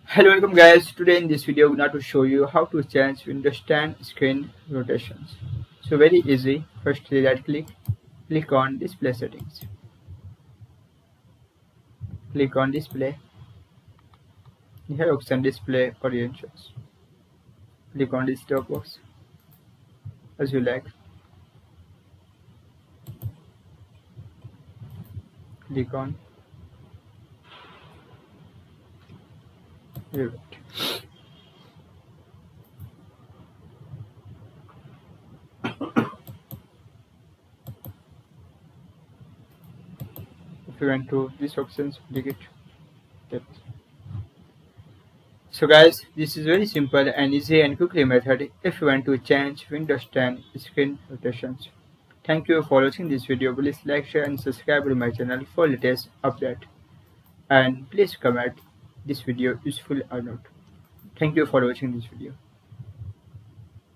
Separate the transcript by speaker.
Speaker 1: Hello, welcome guys. Today in this video, I'm going to show you how to change Windows 10 screen rotations. So very easy. Firstly, right click on display settings. Click on display. Here option display orientations. Click on this top box as you like. Click on revert. If you went to these options, click it. Tap. So guys, this is very simple and easy and quickly method if you want to change Windows 10 screen rotations. Thank you for watching this video. Please like, share and subscribe to my channel for latest update. And please comment this video useful or not. Thank you for watching this video.